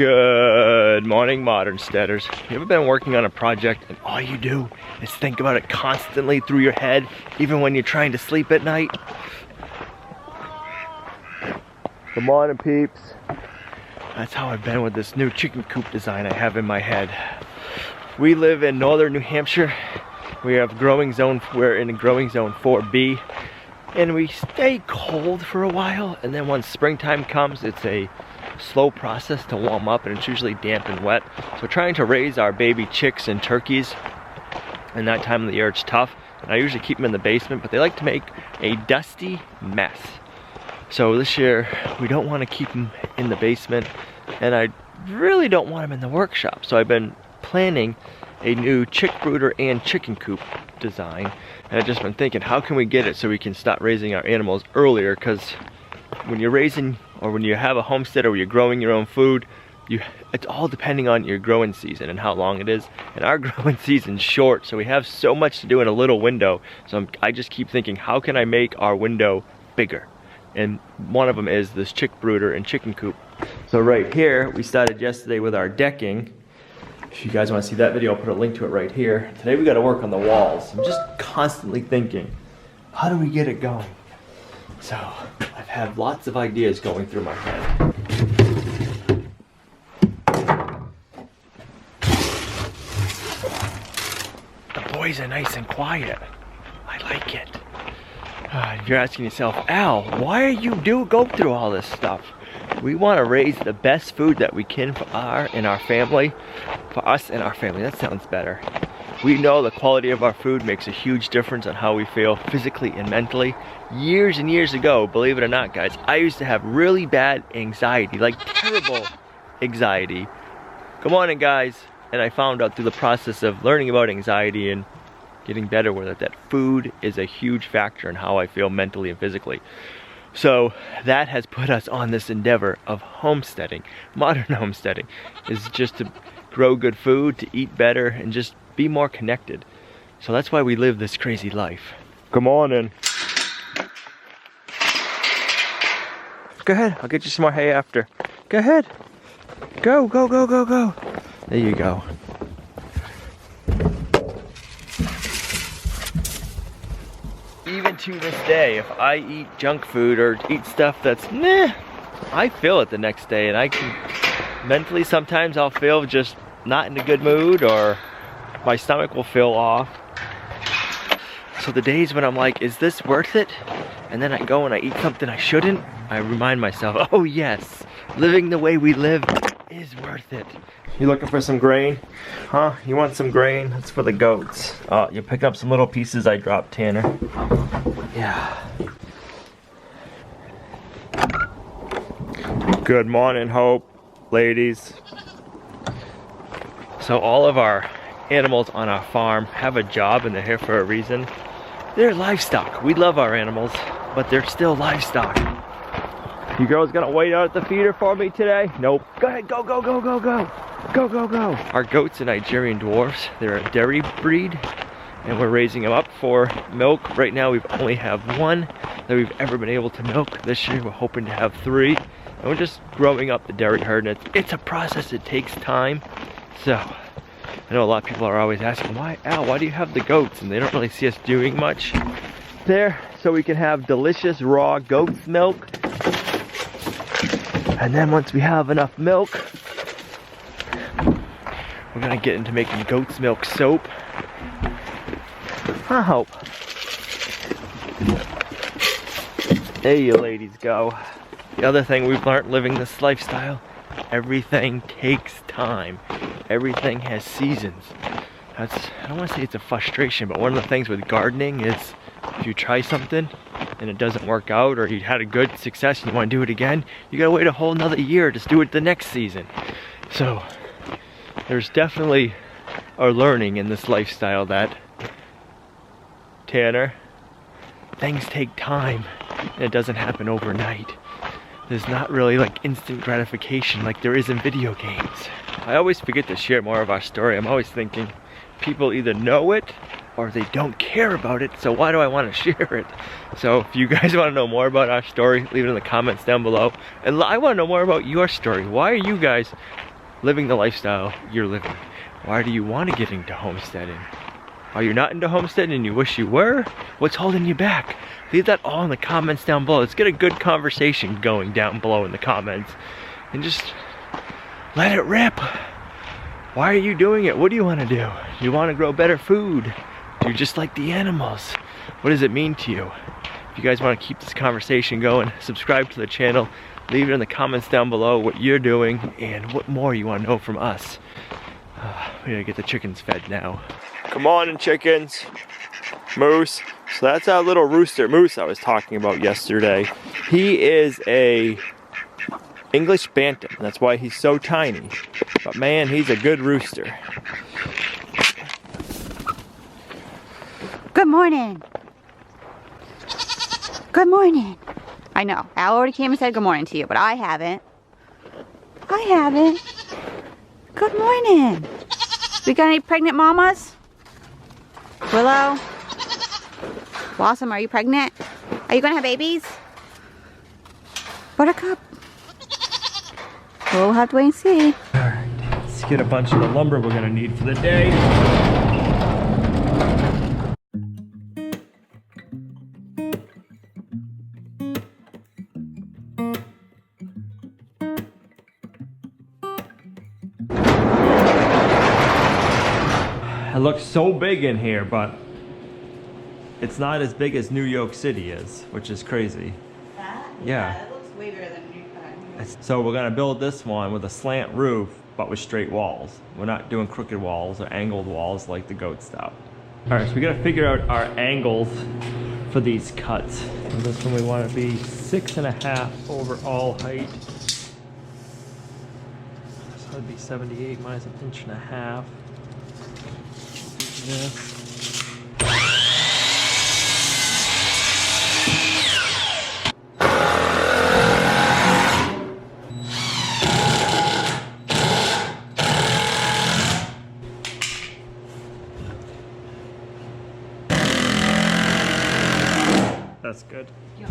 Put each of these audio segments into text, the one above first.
Good morning, Modern Steaders. You ever been working on a project and all you do is think about it constantly through your head, even when you're trying to sleep at night? Good morning, peeps. That's how I've been with this new chicken coop design I have in my head. We live in northern New Hampshire. We have growing zone, we're in growing zone 4B. And we stay cold for a while, and then once springtime comes, it's a slow process to warm up, and it's usually damp and wet. So trying to raise our baby chicks and turkeys in that time of the year, it's tough. And I usually keep them in the basement, but they like to make a dusty mess. So this year, we don't want to keep them in the basement, and I really don't want them in the workshop. So I've been planning a new chick brooder and chicken coop design, and I've just been thinking, how can we get it so we can start raising our animals earlier? Because when you're raising, or when you have a homestead, or you're growing your own food, it's all depending on your growing season and how long it is. And our growing season's short, so we have so much to do in a little window. So I just keep thinking, how can I make our window bigger? And one of them is this chick brooder and chicken coop. So right here, we started yesterday with our decking. If you guys want to see that video, I'll put a link to it right here. Today we got to work on the walls. I'm just constantly thinking, how do we get it going? So I've had lots of ideas going through my head. The boys are nice and quiet. I like it. You're asking yourself, Al, why do you go through all this stuff? We want to raise the best food that we can for our family. For us and our family, that sounds better. We know the quality of our food makes a huge difference on how we feel physically and mentally. Years and years ago, believe it or not, guys, I used to have really bad anxiety, like terrible anxiety. Good morning, guys. And I found out through the process of learning about anxiety and getting better with it, that food is a huge factor in how I feel mentally and physically. So that has put us on this endeavor of homesteading. Modern homesteading is just to grow good food, to eat better, and just be more connected. So that's why we live this crazy life. Come on in. Go ahead, I'll get you some more hay after. Go ahead. Go, go, go, go, go. There you go. Even to this day, if I eat junk food or eat stuff that's meh, I feel it the next day, and I can mentally sometimes I'll feel just not in a good mood, or my stomach will feel off. So the days when I'm like, is this worth it? And then I go and I eat something I shouldn't, I remind myself, oh yes, living the way we live is worth it. You looking for some grain? Huh? You want some grain? That's for the goats. Oh, you pick up some little pieces I dropped, Tanner. Yeah. Good morning, Hope, ladies. So all of our animals on our farm have a job, and they're here for a reason. They're livestock. We love our animals, but they're still livestock. You girls gonna wait out at the feeder for me today? Nope. Go ahead, go, go, go, go, go. Go, go, go. Our goats are Nigerian dwarfs. They're a dairy breed, and we're raising them up for milk. Right now we've only have one that we've ever been able to milk. This year we're hoping to have 3. And we're just growing up the dairy herd, and it's a process. It takes time. So I know a lot of people are always asking, why, Al, why do you have the goats? And they don't really see us doing much there, so we can have delicious raw goat's milk. And then once we have enough milk, we're gonna get into making goat's milk soap. I hope. There you ladies go. The other thing we've learned living this lifestyle, everything takes time. Everything has seasons. I don't want to say it's a frustration, but one of the things with gardening is if you try something and it doesn't work out, or you had a good success and you want to do it again, you gotta wait a whole nother year to do it the next season. So there's definitely a learning in this lifestyle that, Tanner, things take time and it doesn't happen overnight. There's not really like instant gratification like there is in video games. I always forget to share more of our story. I'm always thinking people either know it or they don't care about it, so why do I want to share it? So if you guys want to know more about our story, leave it in the comments down below. And I want to know more about your story. Why are you guys living the lifestyle you're living. Why do you want to get into homesteading? Are you not into homesteading and you wish you were? What's holding you back? Leave that all in the comments down below. Let's get a good conversation going down below in the comments. And just let it rip. Why are you doing it? What do you want to do? You want to grow better food? Do you just like the animals? What does it mean to you? If you guys want to keep this conversation going, subscribe to the channel. Leave it in the comments down below what you're doing and what more you want to know from us. We gotta get the chickens fed now. Come on in, chickens. Moose. So that's our little rooster Moose I was talking about yesterday. He is a English bantam. That's why he's so tiny. But man, he's a good rooster. Good morning. Good morning. I know, Al already came and said good morning to you, but I haven't. I haven't. Good morning. We got any pregnant mamas? Willow? Blossom, are you pregnant? Are you gonna have babies? Buttercup? We'll have to wait and see. Alright, let's get a bunch of the lumber we're gonna need for the day. It looks so big in here, but it's not as big as New York City is, which is crazy. That? Yeah. It looks way bigger than New York. So we're gonna build this one with a slant roof, but with straight walls. We're not doing crooked walls or angled walls like the goat stuff. All right, so we gotta figure out our angles for these cuts. So this one we want to be 6.5 overall height. So it'd be 78 minus 1.5 inches. This. That's good. Yeah.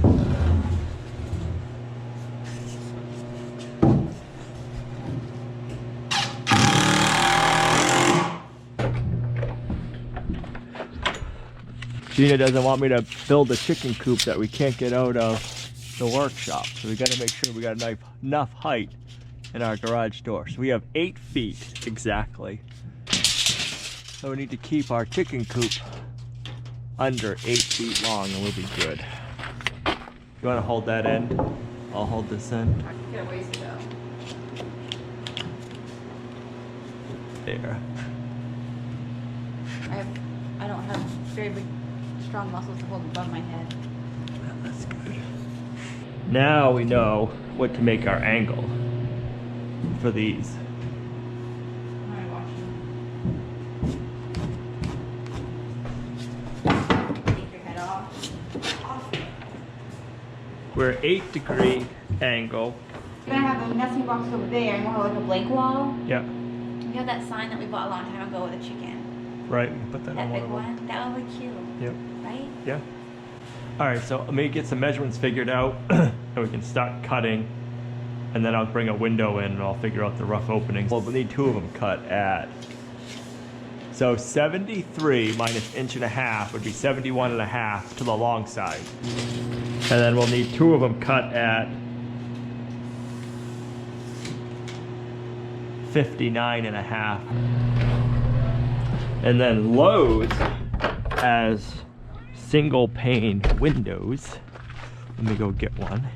Gina doesn't want me to build a chicken coop that we can't get out of the workshop. So we gotta make sure we got enough height in our garage door. So we have 8 feet exactly. So we need to keep our chicken coop under 8 feet long and we'll be good. You wanna hold that end? I'll hold this end. Got a ways to go. There. I don't have very big, strong muscles to hold above my head. That's good. Now we know what to make our angle for these. Alright, watch. Take your head off. We're 8-degree angle. You're gonna have a nesting box over there and we'll have like a blank wall. Yeah. We have that sign that we bought a long time ago with a chicken. Right, we can put that That on big one of them. one. That would be cute. Yep. Right? Yeah. All right, so let me get some measurements figured out and we can start cutting. And then I'll bring a window in and I'll figure out the rough openings. Well, we'll need 2 of them cut at. So 73 minus 1.5 inches would be 71.5 to the long side. And then we'll need 2 of them cut at 59.5. And then Lowe's has single pane windows. Let me go get one.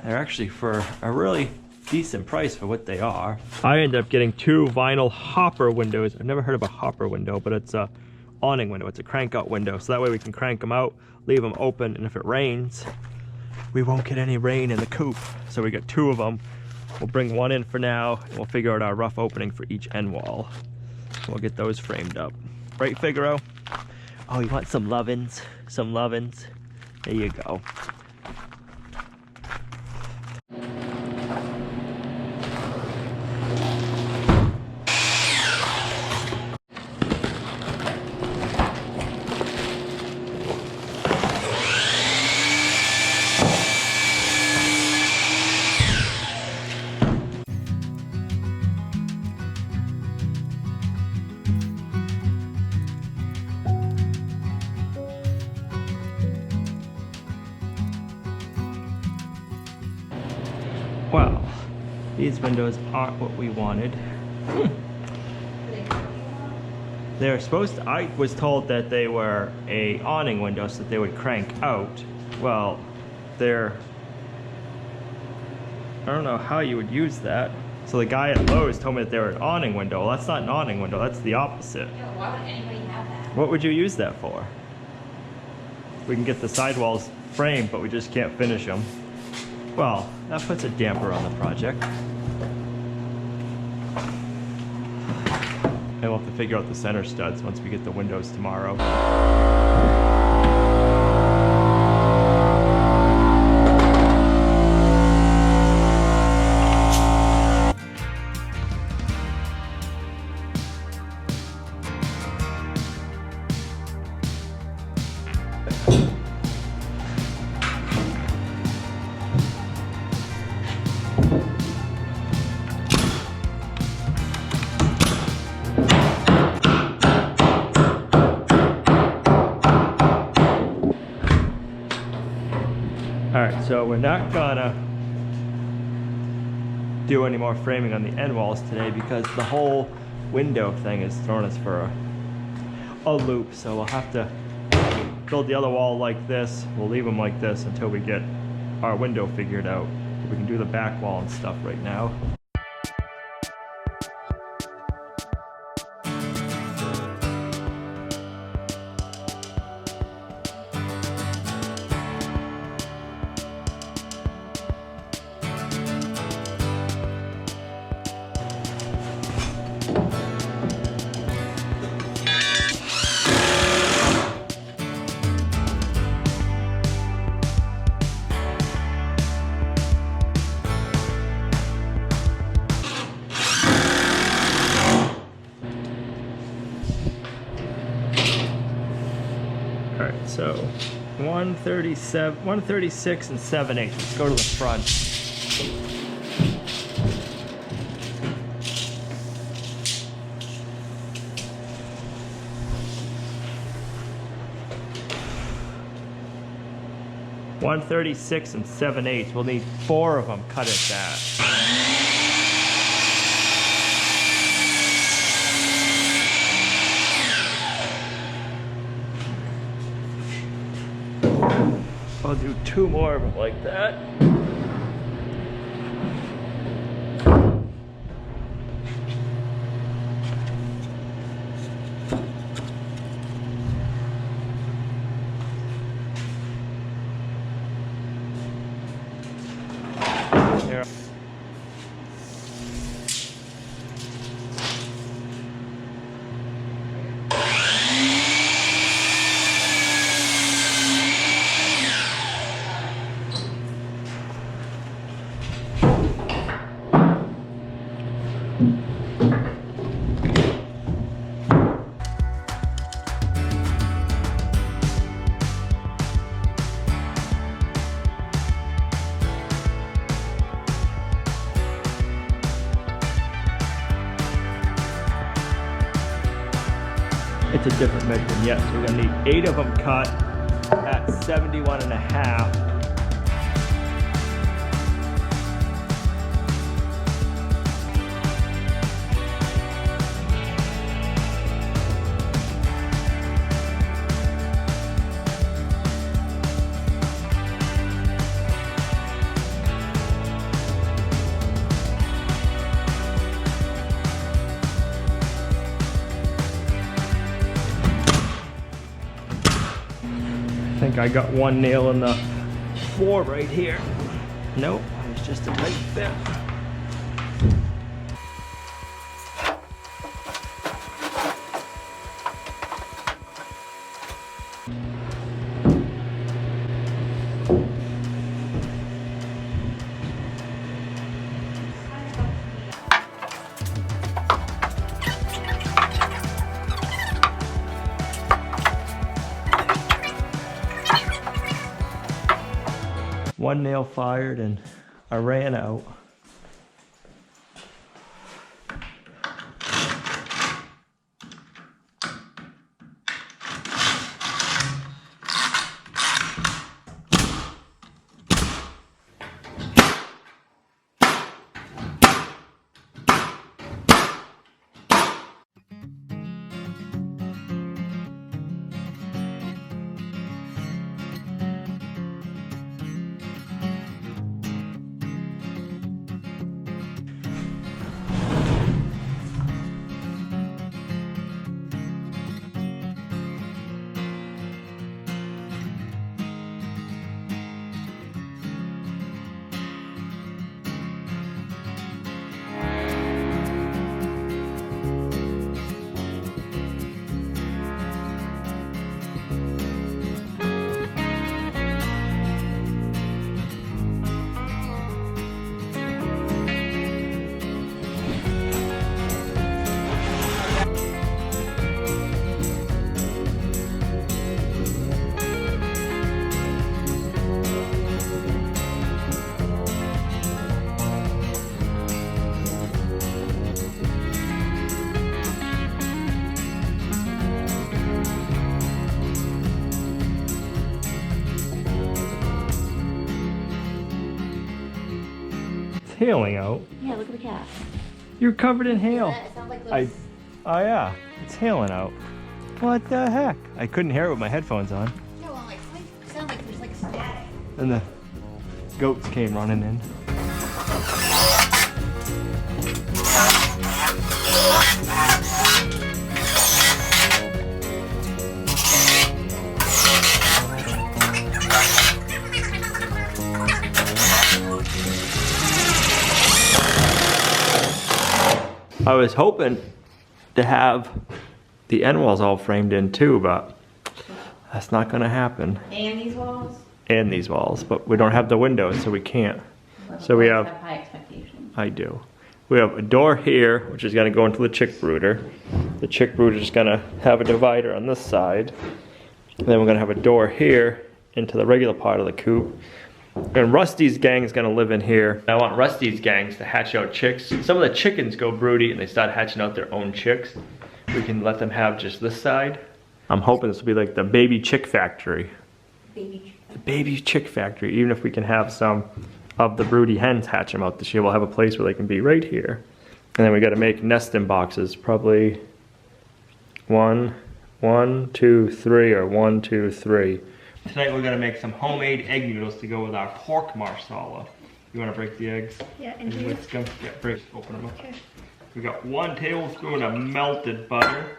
They're actually for a really decent price for what they are. I ended up getting 2 vinyl hopper windows. I've never heard of a hopper window, but it's a awning window. It's a crank out window. So that way we can crank them out, leave them open, and if it rains, we won't get any rain in the coop. So we got 2 of them. We'll bring 1 in for now, and we'll figure out our rough opening for each end wall. We'll get those framed up. Right, Figaro? Oh, you want some lovin's? Some lovin's? There you go. These windows aren't what we wanted. They're supposed to, I was told that they were a awning window so that they would crank out. Well, they're, I don't know how you would use that. So the guy at Lowe's told me that they were an awning window. Well, that's not an awning window, that's the opposite. Yeah, why would anybody have that? What would you use that for? We can get the sidewalls framed, but we just can't finish them. Well, that puts a damper on the project. And we'll have to figure out the center studs once we get the windows tomorrow. Alright, so we're not gonna do any more framing on the end walls today because the whole window thing is throwing us for a loop. So we'll have to build the other wall like this. We'll leave them like this until we get our window figured out. We can do the back wall and stuff right now. Alright, so 136 and 7/8. Let's go to the front. .136 and 7/8. We'll need 4 of them cut at that. I'll do 2 more of them like that. Here. It's a different measurement, yes. So we're gonna need 8 of them cut at 71.5. I think I got 1 nail in the floor right here. Nope, it's just a tight fit. One nail fired and I ran out. hailing out. Yeah, look at the cat. You're covered in hail. It sounds like those... Oh yeah, it's hailing out. What the heck? I couldn't hear it with my headphones on. No, well, like, it sounds like there's like static. And the goats came running in. I was hoping to have the end walls all framed in too, but that's not gonna happen. And these walls? And these walls, but we don't have the windows, so we can't. So we have high expectations. I do. We have a door here, which is gonna go into the chick brooder. The chick brooder is gonna have a divider on this side. And then we're gonna have a door here into the regular part of the coop. And Rusty's gang is gonna live in here. I want Rusty's gangs to hatch out chicks. Some of the chickens go broody and they start hatching out their own chicks. We can let them have just this side. I'm hoping this will be like the baby chick factory. The baby chick factory. Even if we can have some of the broody hens hatch them out this year, we'll have a place where they can be right here. And then we gotta make nesting boxes, probably 1, 2, 3, or 1, 2, 3. Tonight we're gonna make some homemade egg noodles to go with our pork marsala. You wanna break the eggs? Yeah, and whisk them? Yeah, break, open them up. Okay. We got 1 tablespoon of melted butter.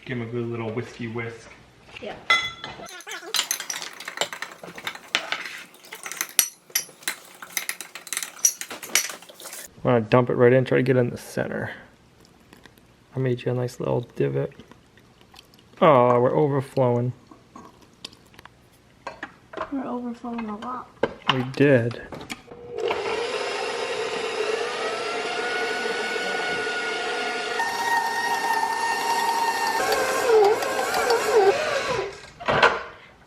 Give them a good little whiskey whisk. Yeah. I'm gonna dump it right in, try to get in the center. I made you a nice little divot. Oh, we're overflowing. We're overflowing a lot. We did.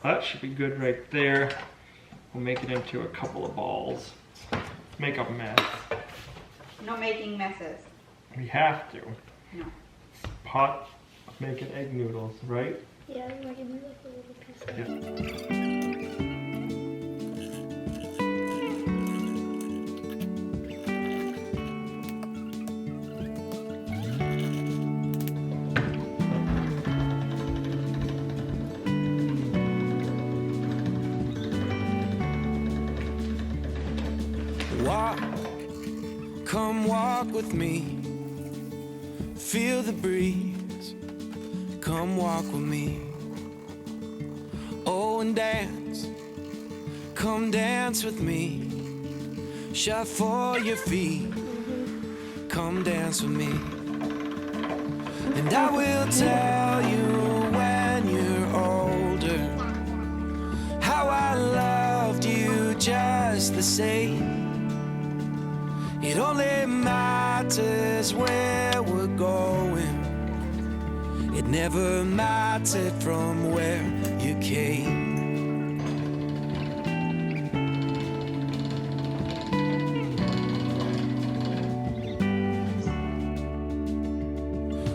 That should be good right there. We'll make it into a couple of balls. Make a mess. No making messes. We have to. No. Pot of making egg noodles, right? Yeah, we're gonna do like a little piece of it. Walk, come walk with me. Feel the breeze, come walk with me. Oh, and dance, come dance with me. Shuffle your feet, come dance with me. And I will tell you when you're older how I loved you just the same. It only matters where we're going. It never mattered from where you came.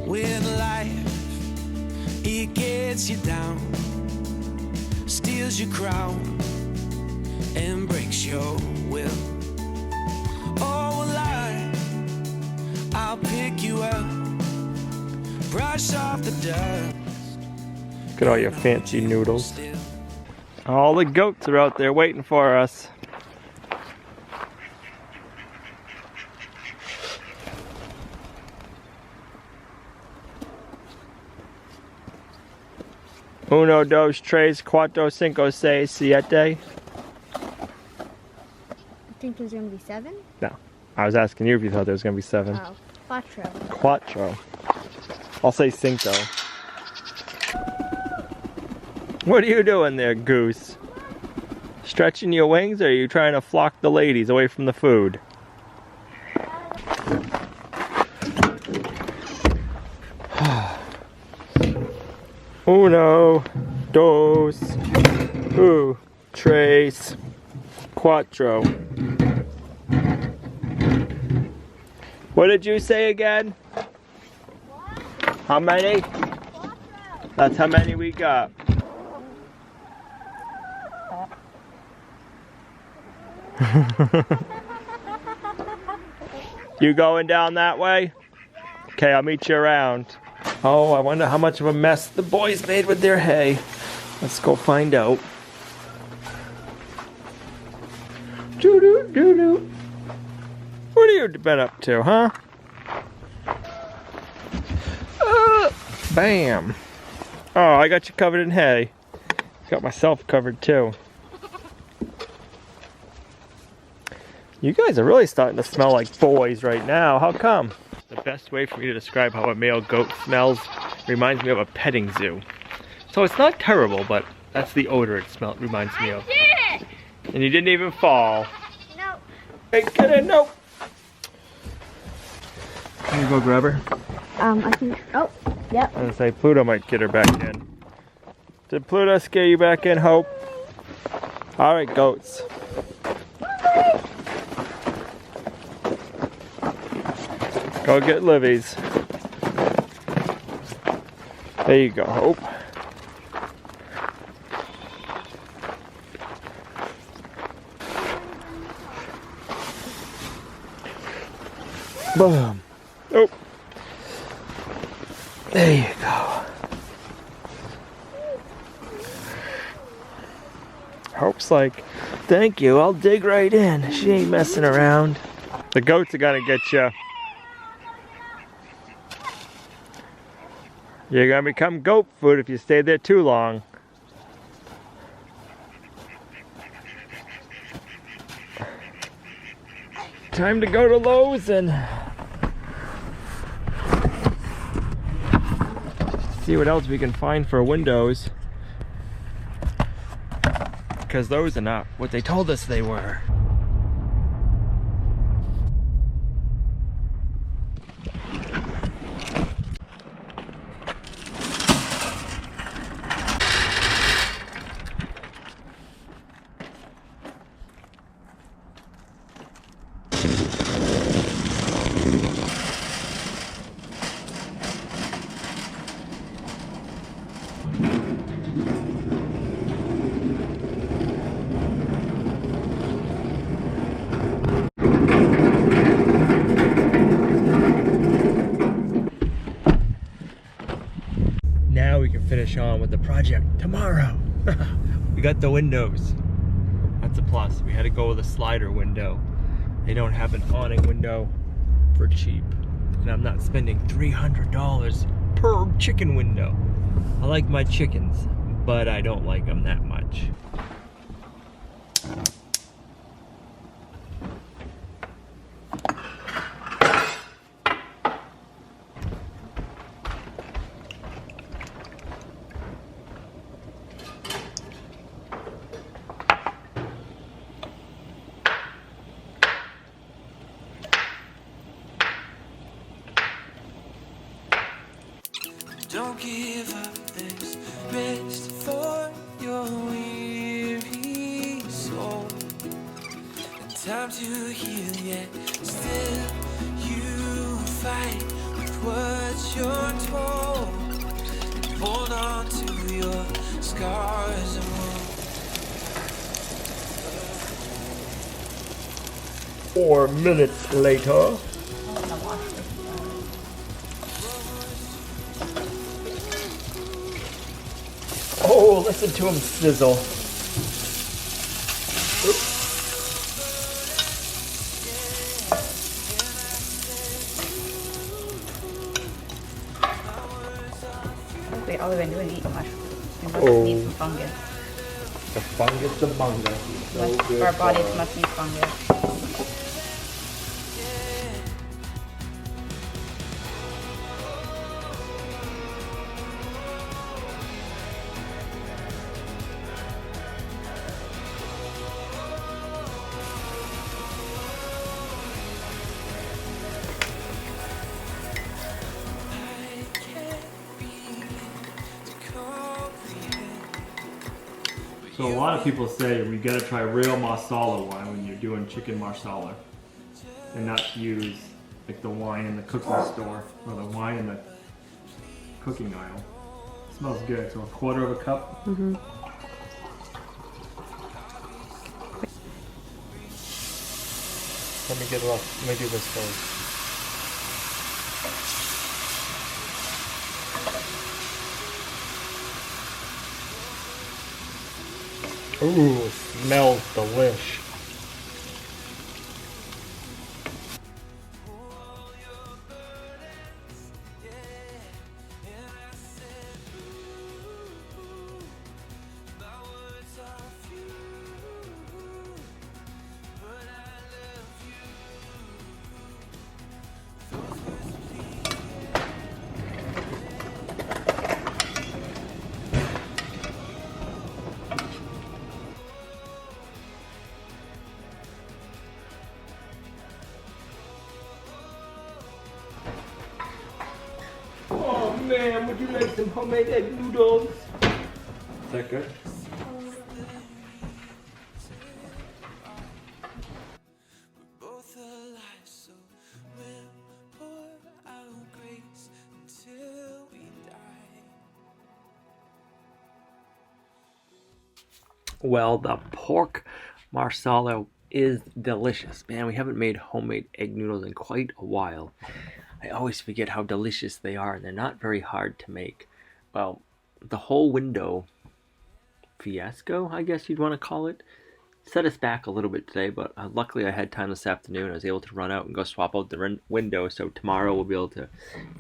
When life, it gets you down, steals your crown, and breaks your will. I'll pick you up, brush off the dust. Look at all your fancy noodles. All the goats are out there waiting for us. Uno, dos, tres, cuatro, cinco, seis, siete. I think there's gonna be 7. No, I was asking you if you thought there was gonna be 7. Oh, quattro. Quattro. I'll say cinco. What are you doing there, goose? Stretching your wings, or are you trying to flock the ladies away from the food? Uno, dos, tres, cuatro. What did you say again? How many? That's how many we got. You going down that way? Okay, I'll meet you around. Oh, I wonder how much of a mess the boys made with their hay. Let's go find out. Doo-doo-doo-doo. What have you been up to, huh? Bam. Oh, I got you covered in hay. Got myself covered too. You guys are really starting to smell like boys right now. How come? The best way for me to describe how a male goat smells reminds me of a petting zoo. So it's not terrible, but that's the odor it reminds me of. And you didn't even fall. Nope. Hey, get in, nope. Can you go grab her? I think. Oh, yep. I was gonna say Pluto might get her back in. Did Pluto scare you back in, Hope? All right, goats. Go get Livy's. There you go, Hope. Boom. Oh. There you go. Hope's like, thank you, I'll dig right in. She ain't messing around. The goats are gonna get you. You're gonna become goat food if you stay there too long. Time to go to Lowe's and see what else we can find for windows. Because those are not what they told us they were. Now we can finish on with the project tomorrow. We got the windows. That's a plus. We had to go with a slider window. They don't have an awning window for cheap. And I'm not spending $300 per chicken window. I like my chickens, but I don't like them that much. Don't give up this rest for your weary soul. And time to heal, yet still you fight with what you're told. And hold on to your scars and wounds. 4 minutes later. Oh, listen to him sizzle. Oops. All we've been doing is eating mushrooms. We must need some fungus. The fungus among us. So good Our bodies must need fungus. So a lot of people say we gotta try real marsala wine when you're doing chicken marsala, and not use like the wine in the cooking store or the wine in the cooking aisle. It smells good. So 1/4 of a cup. Mm-hmm. Let me get it off. Let me do this first. Ooh, smells delish. Oh man, would you like some homemade egg noodles? Is that good? Both alive, so we'll pour out grace until we die. Well, the pork marsala is delicious. Man, we haven't made homemade egg noodles in quite a while. I always forget how delicious they are, and they're not very hard to make. Well, the whole window fiasco, I guess you'd want to call it, set us back a little bit today, but luckily I had time this afternoon. I was able to run out and go swap out the window, so tomorrow we'll be able to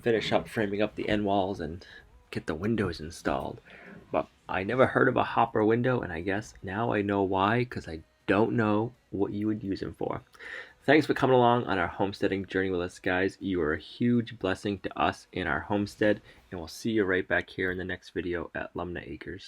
finish up framing up the end walls and get the windows installed. But I never heard of a hopper window, and I guess now I know why, because I don't know what you would use them for. Thanks for coming along on our homesteading journey with us, guys. You are a huge blessing to us in our homestead, and we'll see you right back here in the next video at Lumnah Acres.